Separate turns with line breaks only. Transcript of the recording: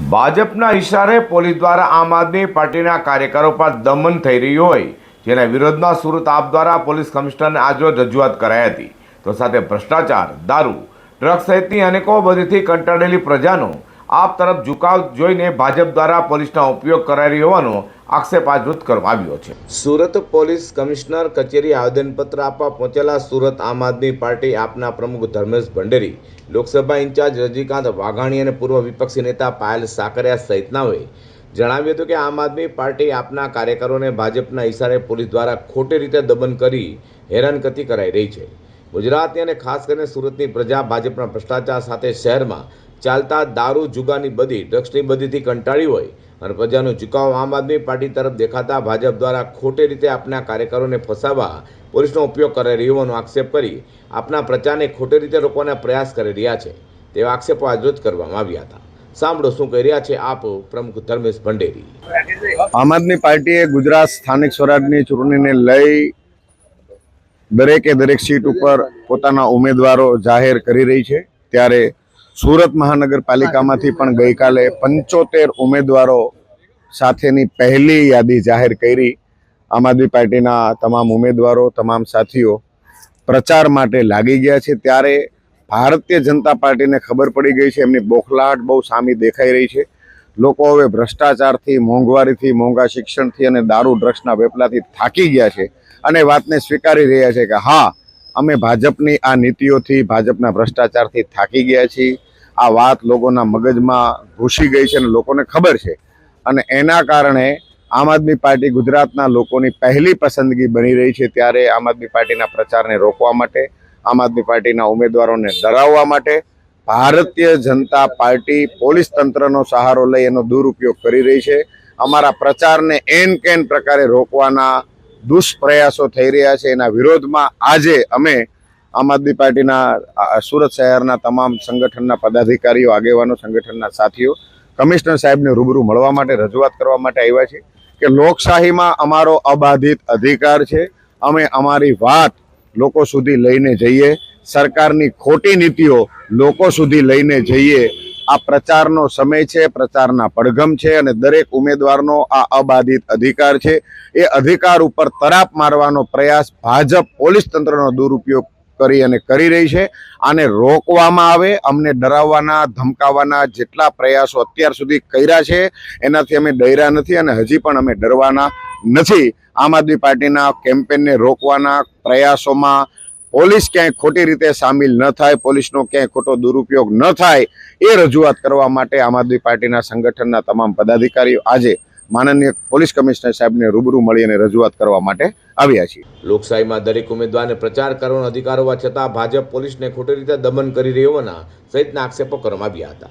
ભાજપના ઇશારે પોલીસ દ્વારા આમ આદમી પાર્ટીના કાર્યકરો પર દમન થઈ રહ્યું હોય જેના વિરોધમાં સુરત આપ દ્વારા પોલીસ કમિશનરને આજરોજ રજૂઆત કરાઈ હતી। તો સાથે ભ્રષ્ટાચાર, દારૂ, ડ્રગ્સ સહિતની અનેકો બદીથી કંટાળેલી પ્રજાનો આપ તરફ ઝુકાવ જોઈને ભાજપ દ્વારા પોલીસનો ઉપયોગ કરાઈ રહ્યો હોવાનો આક્ષેપ આજરોજ કરવામાં આવ્યો છે। સુરત પોલીસ કમિશનર કચેરી આવેદનપત્ર આપવા પહોંચેલા સુરત આમ આદમી પાર્ટી આપના પ્રમુખ ધર્મેશ ભંડેરી, લોકસભા ઇન્ચાર્જ રજનીકાંત વાઘાણી અને પૂર્વ વિપક્ષી નેતા પાયલ સાકરિયા સહિતનાઓએ જણાવ્યું હતું કે આમ આદમી પાર્ટી આપના કાર્યકરોને ભાજપના ઇશારે પોલીસ દ્વારા ખોટી રીતે દમન કરી હેરાનગતિ કરાઈ રહી છે। ગુજરાતની અને ખાસ કરીને સુરતની પ્રજા ભાજપના ભ્રષ્ટાચાર સાથે શહેરમાં ચાલતા દારૂ, જુગારની બદી, ડ્રગ્સની બદીથી કંટાળી હોય અને પ્રજાનો ઝુકાવ આમ આદમી પાર્ટી તરફ દેખાતા ભાજપ દ્વારા ખોટી રીતે આપના કાર્યકરોને ફસાવવા પોલીસનો ઉપયોગ કરાઈ રહ્યો હોવાનો આક્ષેપ કરી આપના પ્રચારને ખોટી રીતે રોકવાના પ્રયાસ કરી રહ્યા છે તેવા આક્ષેપો આજરોજ કરવામાં આવ્યા હતા। સાંભળો શું કહી રહ્યા છે આપ પ્રમુખ ધર્મેશ ભંડેરી।
આમ આદમી પાર્ટીએ ગુજરાત સ્થાનિક સ્વરાજની ચૂંટણીને લઈ દરેક સીટ ઉપર પોતાના ઉમેદવારો જાહેર કરી રહી છે। ત્યારે સુરત મહાનગરપાલિકામાંથી પણ ગઈકાલે 75 ઉમેદવારો સાથેની પહેલી યાદી જાહેર કરી। આમ આદમી પાર્ટીના તમામ ઉમેદવારો, તમામ સાથીઓ પ્રચાર માટે લાગી ગયા છે। ત્યારે ભારતીય જનતા પાર્ટીને ખબર પડી ગઈ છે, એમની બોખલાહટ બહુ સામી દેખાઈ રહી છે। લોકો હવે ભ્રષ્ટાચારથી, મોંઘવારીથી, મોંઘા શિક્ષણથી અને દારૂ, ડ્રગ્સના વેપલાથી થાકી ગયા છે અને વાતને સ્વીકારી રહ્યા છે કે હા, અમે ભાજપની આ નીતિઓથી, ભાજપના ભ્રષ્ટાચારથી થાકી ગયા છીએ। આ વાત લોકોના મગજમાં ઘૂસી ગઈ છે અને લોકોને ખબર છે અને એના કારણે આમ આદમી પાર્ટી ગુજરાતના લોકોની પહેલી પસંદગી બની રહી છે। ત્યારે આમ આદમી પાર્ટીના પ્રચારને રોકવા માટે, આમ આદમી પાર્ટીના ઉમેદવારોને ડરાવવા માટે ભારતીય જનતા પાર્ટી પોલીસ તંત્રનો સહારો લઈ એનો દુરુપયોગ કરી રહી છે। અમારા પ્રચારને એન કેન પ્રકારે રોકવાના દુષ્પ્રયાસો થઈ રહ્યા છે। એના વિરોધમાં આજે અમે આમ આદમી પાર્ટીના સુરત શહેરના તમામ સંગઠનના પદાધિકારીઓ, આગેવાનો, સંગઠનના સાથીઓ કમિશનર સાહેબને રૂબરૂ મળવા માટે, રજૂઆત કરવા માટે આવ્યા છીએ કે લોકશાહીમાં અમારો અબાધિત અધિકાર છે। અમે અમારી વાત લોકો સુધી લઈને જઈએ, સરકારની ખોટી નીતિઓ લોકો સુધી લઈને જઈએ। આ પ્રચારનો સમય છે, પ્રચારના પડઘમ છે અને દરેક ઉમેદવારનો આ અબાધિત અધિકાર છે। એ અધિકાર ઉપર તરાપ મારવાનો પ્રયાસ ભાજપ પોલીસ તંત્રનો દુરુપયોગ કરી અને કરી રહી છે। આને રોકવામાં આવે। અમને ડરાવવાના, ધમકાવવાના જેટલા પ્રયાસો અત્યાર સુધી કર્યા છે એનાથી અમે ડર્યા નથી અને હજી પણ અમે ડરવાના નથી। આમ આદમી પાર્ટીના કેમ્પેનને રોકવાના પ્રયાસોમાં પોલીસ ક્યાંય ખોટી રીતે સામેલ ન થાય, પોલીસનો ક્યાંય ખોટો દુરુપયોગ ન થાય એ રજૂઆત કરવા માટે આમ આદમી પાર્ટીના સંગઠનના તમામ પદાધિકારીઓ આજે માનનીય પોલીસ કમિશનર સાહેબને રૂબરૂ મળી અને રજૂઆત કરવા માટે આવ્યા છીએ।
લોકશાહીમાં દરેક ઉમેદવારને પ્રચાર કરવાનો અધિકાર હોવા છતાં ભાજપ પોલીસને ખોટી રીતે દમન કરી રહ્યો હોવાના સહિતના આક્ષેપો કરવામાં આવ્યા હતા।